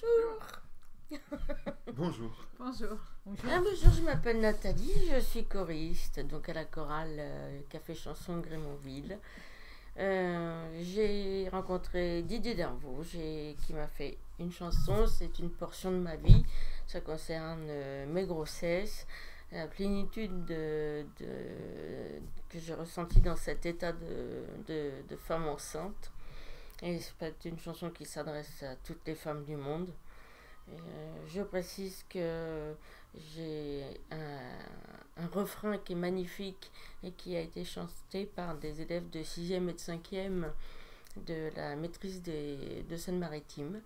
Bonjour. Bonjour. Bonjour. Bonjour, je m'appelle Nathalie, je suis choriste donc à la chorale Café Chanson Grémonville. J'ai rencontré Didier Darvaux qui m'a fait une chanson, c'est une portion de ma vie, ça concerne mes grossesses, la plénitude que j'ai ressentie dans cet état de femme enceinte. Et c'est une chanson qui s'adresse à toutes les femmes du monde. Je précise que j'ai un refrain qui est magnifique et qui a été chanté par des élèves de 6e et de 5e de la maîtrise de Seine-Maritime.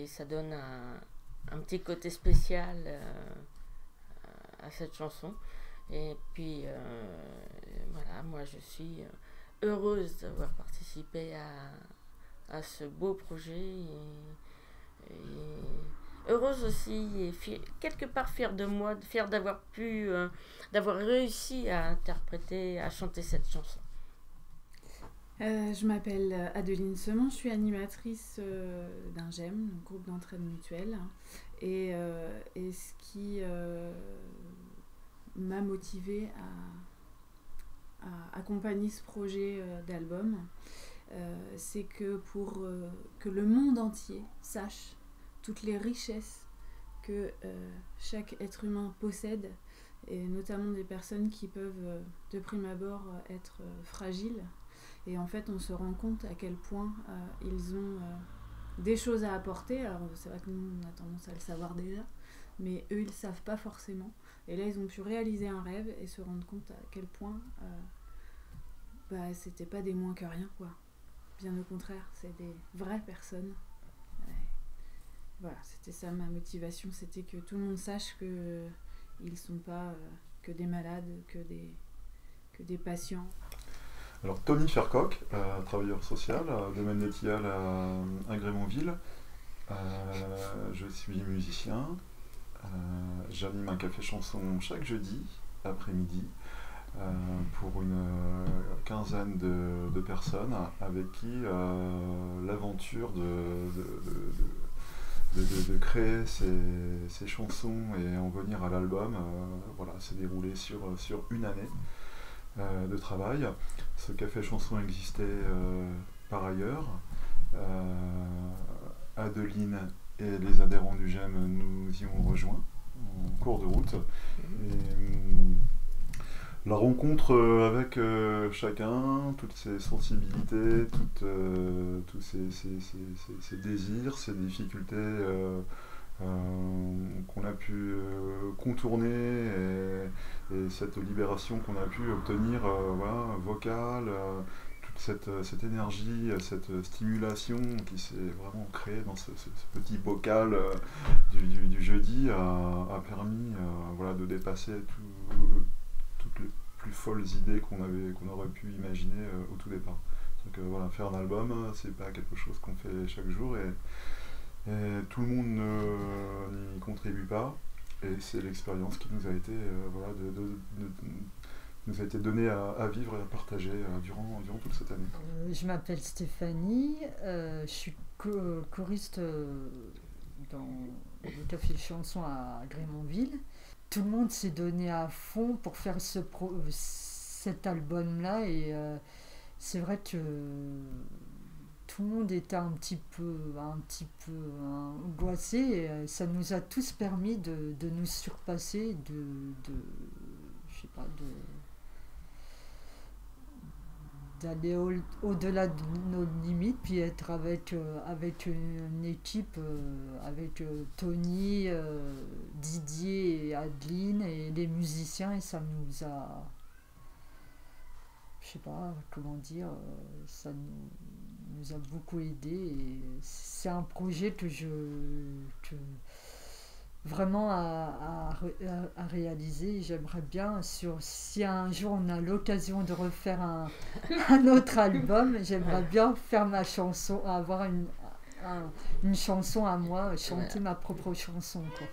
Ça donne un petit côté spécial à cette chanson. Et puis voilà, moi je suis heureuse d'avoir participé à ce beau projet. Et heureuse aussi et quelque part fière de moi, fière d'avoir d'avoir réussi à interpréter, à chanter cette chanson. Je m'appelle Adeline Semon, je suis animatrice d'un GEM, un groupe d'entraide mutuelle. Et ce qui m'a motivée à accompagner ce projet d'album, c'est que pour que le monde entier sache toutes les richesses que chaque être humain possède, et notamment des personnes qui peuvent de prime abord être fragiles. Et en fait, on se rend compte à quel point ils ont des choses à apporter. Alors c'est vrai que nous, on a tendance à le savoir déjà, mais eux, ils ne savent pas forcément. Et là, ils ont pu réaliser un rêve et se rendre compte à quel point c'était pas des moins que rien, quoi. Bien au contraire, c'est des vraies personnes. Voilà, c'était ça ma motivation, c'était que tout le monde sache que ils sont pas que des malades, que des patients. Alors Tony Fercoq, travailleur social, domaine de Tilleul à Grémonville. Je suis musicien. J'anime un café chanson chaque jeudi après-midi pour une quinzaine de personnes avec qui l'aventure de créer ces chansons et en venir à l'album s'est déroulée sur une année de travail. Ce café chanson existait par ailleurs. Adeline et les adhérents du GEM nous y ont rejoints en cours de route. La rencontre avec chacun, toutes ses sensibilités, tous ses désirs, ses difficultés qu'on a pu contourner et cette libération qu'on a pu obtenir vocale, toute cette énergie, cette stimulation qui s'est vraiment créée dans ce petit bocal du jeudi a permis de dépasser toutes les plus folles idées qu'on aurait pu imaginer au tout départ. Donc faire un album, c'est pas quelque chose qu'on fait chaque jour et tout le monde n'y contribue pas, et c'est l'expérience qui nous a été nous a été donnée à vivre et à partager durant toute cette année. Je m'appelle Stéphanie, je suis choriste dans le café chanson à Grémonville. Tout le monde s'est donné à fond pour faire cet album-là, et c'est vrai que tout le monde était un petit peu angoissé, et ça nous a tous permis de nous surpasser, d'aller au-delà de nos limites, puis être avec une équipe, avec Tony, Didier et Adeline et les musiciens, et ça nous a, ça nous a beaucoup aidé, et c'est un projet que vraiment à réaliser. J'aimerais bien, si un jour on a l'occasion de refaire un autre album, j'aimerais bien faire ma chanson, avoir une chanson à moi, chanter ma propre chanson, quoi.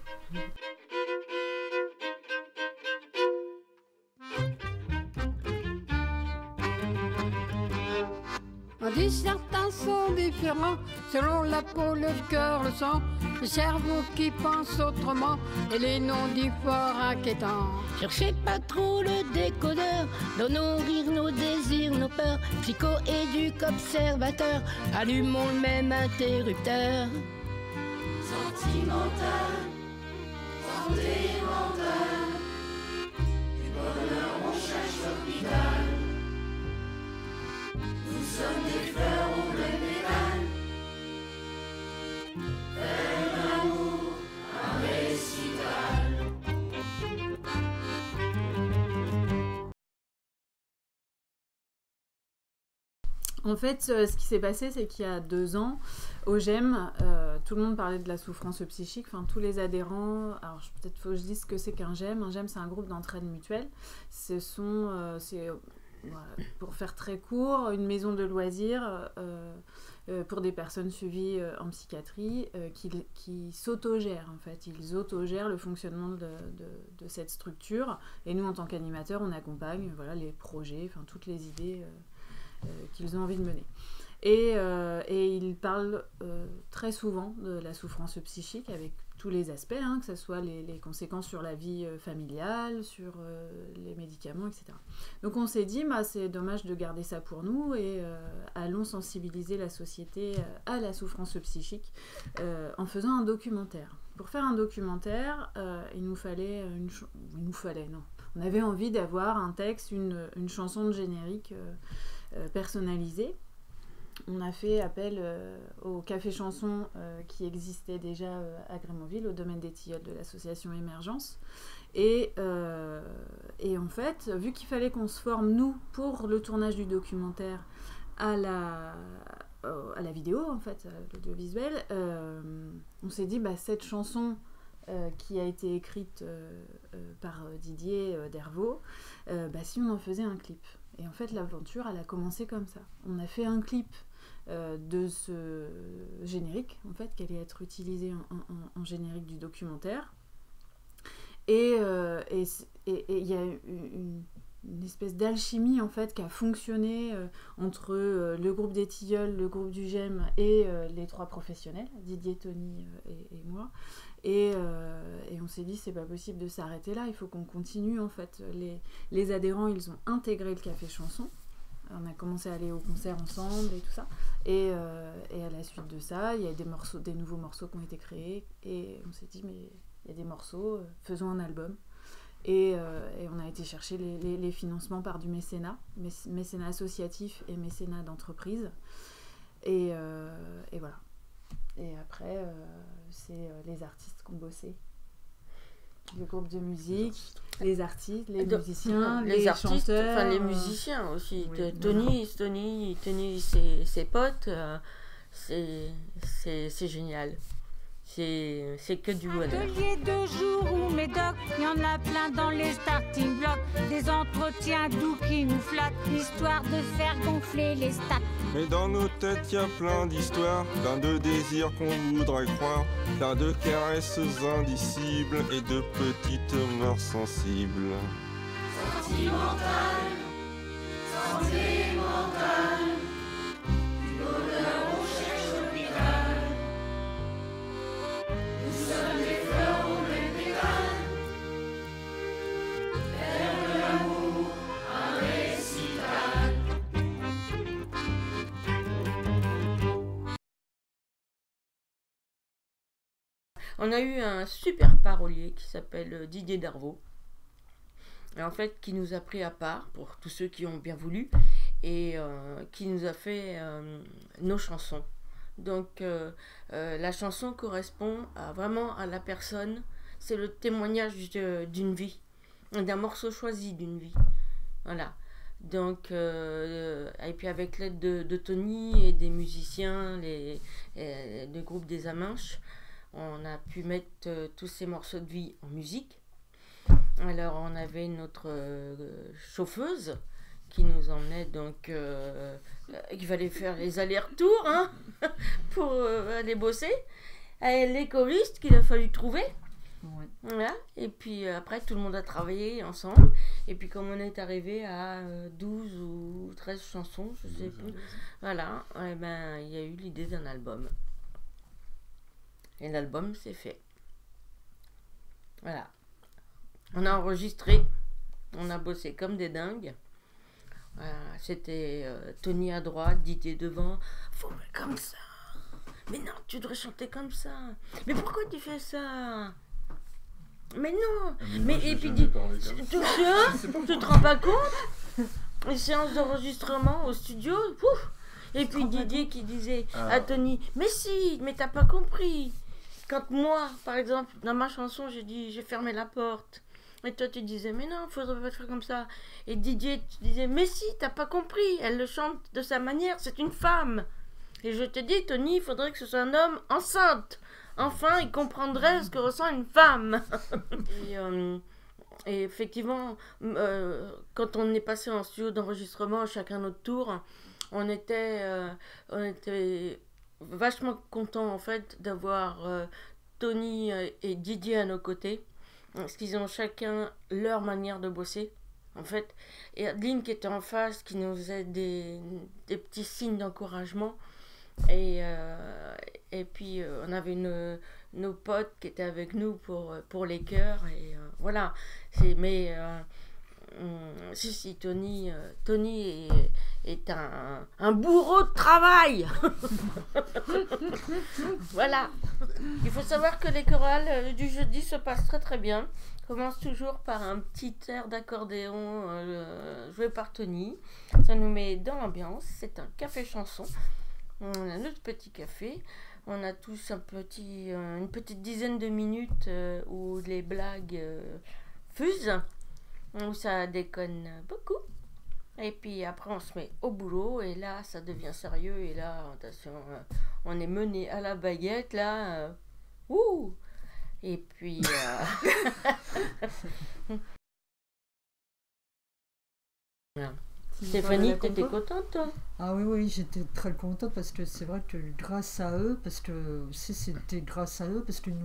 dit certains sont différents, selon la peau, le cœur, le sang, le cerveau qui pense autrement, et les noms dits fort inquiétants. Cherchez pas trop le décodeur, dans nos rires, nos désirs, nos peurs, psycho-éduque, observateur, allumons le même interrupteur. Sentimental, santé mentale, du bonheur on cherche l'hôpital. Nous sommes des fleurs aux bleues pétales. Faire l'amour, un récital. En fait, ce qui s'est passé, c'est qu'il y a 2 ans, au GEM, tout le monde parlait de la souffrance psychique, enfin tous les adhérents. Alors peut-être faut que je dise ce que c'est qu'un GEM. Un GEM, c'est un groupe d'entraide mutuelle. C'est voilà, pour faire très court, une maison de loisirs pour des personnes suivies en psychiatrie qui s'autogèrent en fait. Ils autogèrent le fonctionnement de cette structure. Et nous, en tant qu'animateurs, on accompagne voilà, les projets, enfin toutes les idées qu'ils ont envie de mener. Et ils parlent très souvent de la souffrance psychique avec tous les aspects, hein, que ce soit les conséquences sur la vie familiale, sur les médicaments, etc. Donc on s'est dit, c'est dommage de garder ça pour nous et allons sensibiliser la société à la souffrance psychique en faisant un documentaire. Pour faire un documentaire, on avait envie d'avoir un texte, une chanson de générique personnalisée. On a fait appel au café chanson qui existait déjà à Grémonville, au domaine des Tilleuls de l'association Émergence. Et en fait, vu qu'il fallait qu'on se forme, nous, pour le tournage du documentaire à la vidéo, en fait, à l'audiovisuel, on s'est dit, cette chanson qui a été écrite par Didier Dervaux, si on en faisait un clip. Et en fait, l'aventure, elle a commencé comme ça. On a fait un clip de ce générique, en fait, qui allait être utilisé en générique du documentaire. Et il y a une espèce d'alchimie, en fait, qui a fonctionné entre le groupe des Tilleuls, le groupe du GEM et les 3 professionnels, Didier, Tony et moi. Et on s'est dit, c'est pas possible de s'arrêter là, il faut qu'on continue, en fait. Les adhérents, ils ont intégré le café chanson. On a commencé à aller au concert ensemble et tout ça. Et à la suite de ça, il y a des nouveaux morceaux qui ont été créés. Et on s'est dit, mais il y a des morceaux, faisons un album. Et on a été chercher les financements par du mécénat associatif et mécénat d'entreprise. Et voilà. Et après, c'est les artistes qui ont bossé. Le groupe de musique, les artistes, les musiciens, les chanteurs. Enfin, les musiciens aussi. Oui, Tony, ses potes, c'est génial. C'est que du bonheur. Atelier de jour ou médoc, il y en a plein dans les starting blocks. Des entretiens doux qui nous flattent, histoire de faire gonfler les stats. Mais dans nos têtes y a plein d'histoires, plein de désirs qu'on voudrait croire, plein de caresses indicibles et de petites mœurs sensibles. Sentimental, santé mentale, du bonheur on cherche l'hôpital. Nous sommes des fleurs aux bleues pétales. Faire de l'amour un récital. On a eu un super parolier qui s'appelle Didier Dervaux. Et en fait, qui nous a pris à part pour tous ceux qui ont bien voulu et qui nous a fait nos chansons. Donc la chanson correspond vraiment à la personne, c'est le témoignage d'une vie, d'un morceau choisi d'une vie. Voilà. Donc, et puis avec l'aide de Tony et des musiciens, du groupe des Aminches, on a pu mettre tous ces morceaux de vie en musique. Alors on avait notre chauffeuse qui nous emmenait, donc il fallait faire les allers-retours hein, pour aller bosser. Et les choristes qu'il a fallu trouver. Ouais. Voilà. Et et puis après tout le monde a travaillé ensemble, et puis comme on est arrivé à 12 ou 13 chansons, je sais plus, voilà, et ben il y a eu l'idée d'un album. Et l'album s'est fait. Voilà. On a enregistré, on a bossé comme des dingues. C'était Tony à droite, Didier devant. Faut faire comme ça. Mais non, tu devrais chanter comme ça. Mais pourquoi tu fais ça? Mais non. Mais et puis dis, tu te rends pas compte? Les séances d'enregistrement au studio, pouf. Et puis Didier qui disait à Tony, mais si, mais t'as pas compris. Quand moi, par exemple, dans ma chanson, j'ai fermé la porte. Et toi, tu disais, mais non, faudrait pas faire comme ça. Et Didier, tu disais, mais si, t'as pas compris. Elle le chante de sa manière, c'est une femme. Et je te dis, Tony, il faudrait que ce soit un homme enceinte. Enfin, il comprendrait ce que ressent une femme. Et effectivement, quand on est passé en studio d'enregistrement, chacun notre tour, on était vachement contents en fait d'avoir Tony et Didier à nos côtés, parce qu'ils ont chacun leur manière de bosser en fait, et Adeline qui était en face, qui nous faisait des petits signes d'encouragement, et puis on avait nos potes qui étaient avec nous pour les chœurs, et voilà, si, Tony est un bourreau de travail. Voilà. Il faut savoir que les chorales du jeudi se passent très très bien. Commence toujours par un petit air d'accordéon joué par Tony. Ça nous met dans l'ambiance. C'est un café chanson. On a notre petit café. On a tous une petite dizaine de minutes où les blagues fusent, où ça déconne beaucoup. Et puis après on se met au boulot et là ça devient sérieux, et là attention, on est mené à la baguette là, ouh. Et puis voilà. Stéphanie, t'étais contente toi? Ah oui, j'étais très contente parce que c'est vrai que grâce à eux, parce que aussi c'était grâce à eux, parce qu'ils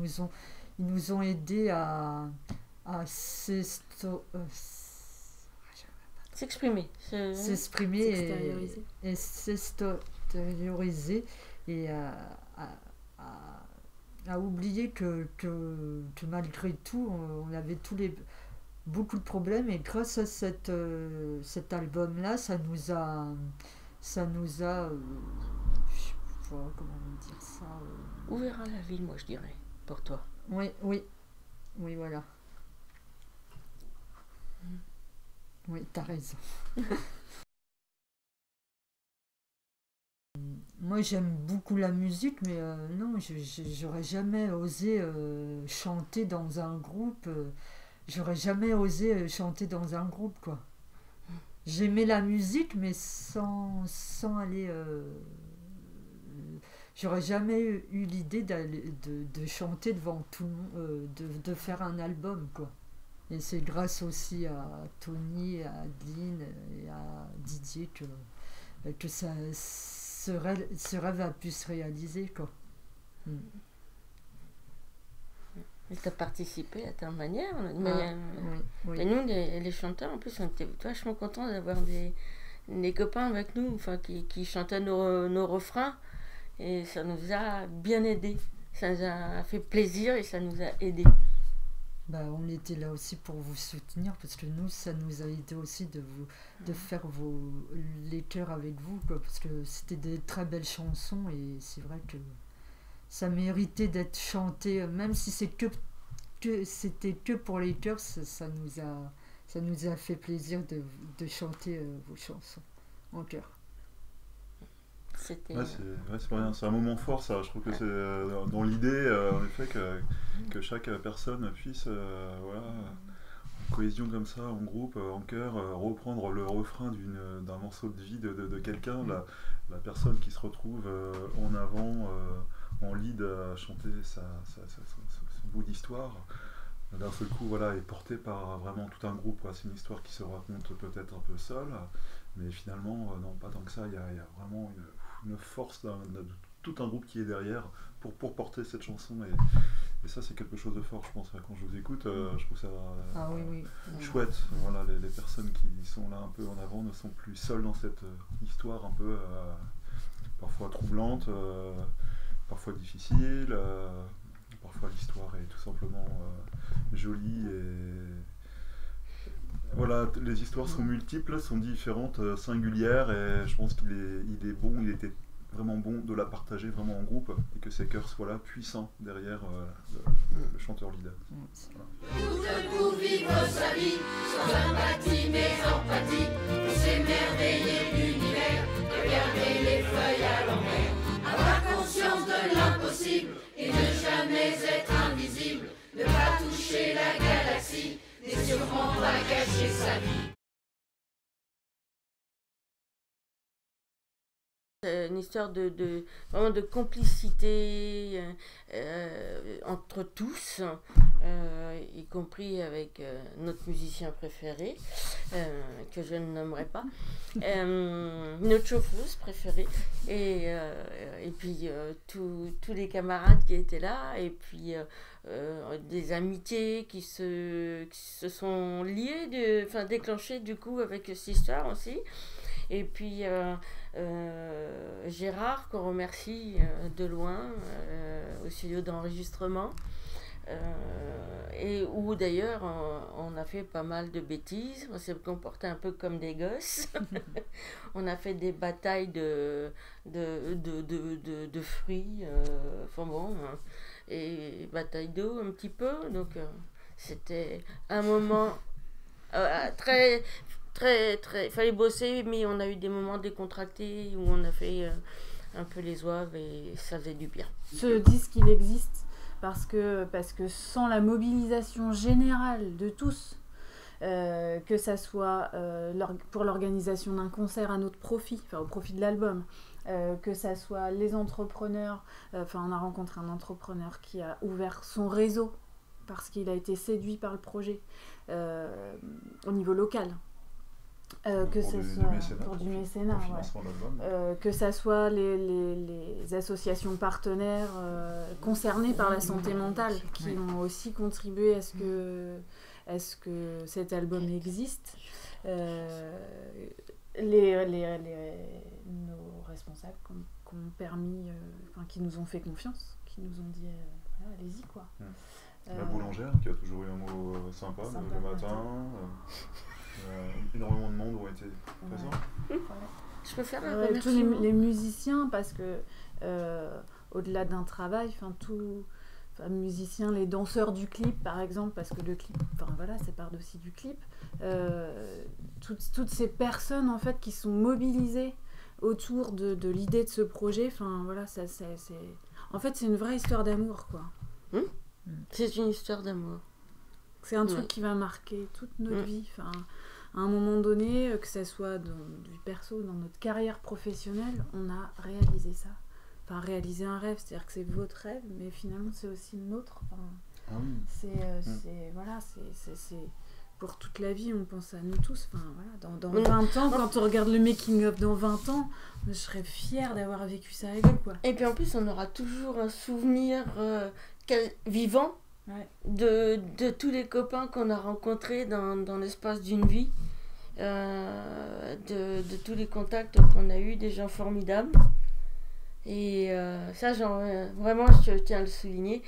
nous ont aidés à s'exprimer et s'extérioriser, et à oublier que malgré tout on avait beaucoup de problèmes, et grâce à cet album là ça nous a je sais pas comment dire ça, ouvert à la ville, moi je dirais, pour toi. Oui, voilà. Oui, t'as raison. Moi, j'aime beaucoup la musique, mais non, j'aurais jamais osé chanter dans un groupe. J'aurais jamais osé chanter dans un groupe, quoi. J'aimais la musique, mais sans aller... j'aurais jamais eu l'idée de chanter devant tout le monde, de faire un album, quoi. Et c'est grâce aussi à Tony, à Adeline et à Didier que ce rêve a pu se réaliser, quoi. Et tu as participé à ta manière. Oui. Et nous, les chanteurs, en plus, on était vachement contents d'avoir des copains avec nous, enfin, qui chantaient nos refrains. Et ça nous a bien aidés. Ça nous a fait plaisir et ça nous a aidés. On était là aussi pour vous soutenir, parce que nous, ça nous a aidé aussi de faire les chœurs avec vous, quoi, parce que c'était des très belles chansons, et c'est vrai que ça méritait d'être chanté, même si c'était que pour les chœurs, ça nous a fait plaisir de chanter vos chansons en chœur. C'est pas rien, c'est un moment fort, ça. Je trouve que c'est dans l'idée, en effet, que chaque personne puisse, en cohésion comme ça, en groupe, en chœur, reprendre le refrain d'un morceau de vie de quelqu'un, la personne qui se retrouve en avant, en lead, à chanter son bout d'histoire. D'un seul coup, est portée par vraiment tout un groupe, quoi. C'est une histoire qui se raconte peut-être un peu seule, mais finalement, non, pas tant que ça. Il y a vraiment une force de tout un groupe qui est derrière pour porter cette chanson, Et ça, c'est quelque chose de fort, je pense. Quand je vous écoute, je trouve ça oui. chouette. Voilà, les personnes qui sont là un peu en avant ne sont plus seules dans cette histoire un peu parfois troublante, parfois difficile. Parfois, l'histoire est tout simplement jolie. Voilà, les histoires sont multiples, sont différentes, singulières, et je pense il était vraiment bon de la partager vraiment en groupe, et que ces chœurs soient là, puissants, derrière le chanteur leader. Tout d'un coup vivre sa vie, sans apathie mais empathie, pour s'émerveiller de l'univers, regarder les feuilles à l'envers, avoir conscience de l'impossible, et ne jamais être invisible, ne pas toucher la galaxie, n'est sûrement pas gâcher sa vie. Une histoire vraiment de complicité entre tous, y compris avec notre musicien préféré, que je ne nommerai pas, notre chauffeuse préférée, et puis tous les camarades qui étaient là, et puis des amitiés qui se sont liées, déclenchées du coup avec cette histoire aussi. Et puis Gérard, qu'on remercie de loin, au studio d'enregistrement, et où d'ailleurs on a fait pas mal de bêtises, on s'est comporté un peu comme des gosses. On a fait des batailles de fruits, et bataille d'eau un petit peu, donc c'était un moment très... il fallait bosser, mais on a eu des moments décontractés où on a fait un peu les oeuvres et ça faisait du bien. Ce disque, il existe parce que sans la mobilisation générale de tous, que ça soit pour l'organisation d'un concert à notre profit, au profit de l'album, que ça soit les entrepreneurs, on a rencontré un entrepreneur qui a ouvert son réseau parce qu'il a été séduit par le projet au niveau local. Que ce soit pour du mécénat, que ça soit les associations partenaires concernées par la santé mentale qui ont aussi contribué à ce que cet album existe. Nos responsables qui ont permis, qui nous ont fait confiance, qui nous ont dit allez-y quoi. La boulangère qui a toujours eu un mot sympa le matin. Énormément de monde ont été présents. Je peux faire un remerciement. Tous les musiciens, parce que au-delà d'un travail, musiciens, les danseurs du clip par exemple, parce que le clip, ça part aussi du clip. Toutes ces personnes en fait qui sont mobilisées autour de l'idée de ce projet. En fait, c'est une vraie histoire d'amour, quoi. C'est une histoire d'amour. C'est un truc qui va marquer toute notre vie. À un moment donné, que ça soit du perso, dans notre carrière professionnelle, on a réalisé ça. Réaliser un rêve, c'est-à-dire que c'est votre rêve, mais finalement c'est aussi le nôtre. C'est pour toute la vie, on pense à nous tous. Dans 20 ans, quand on regarde le making-of dans 20 ans, je serais fière d'avoir vécu ça avec eux, quoi. Et puis en plus, on aura toujours un souvenir vivant. De tous les copains qu'on a rencontrés dans l'espace d'une vie, de tous les contacts qu'on a eus, des gens formidables. Et ça, vraiment, je tiens à le souligner.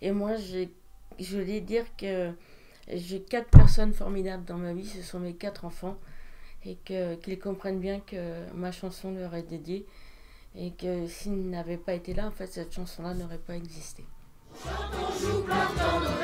Et moi, je voulais dire que j'ai 4 personnes formidables dans ma vie, ce sont mes 4 enfants, et qu'ils comprennent bien que ma chanson leur est dédiée, et que s'ils n'avaient pas été là, en fait, cette chanson-là n'aurait pas existé. Quand on joue plein dans nos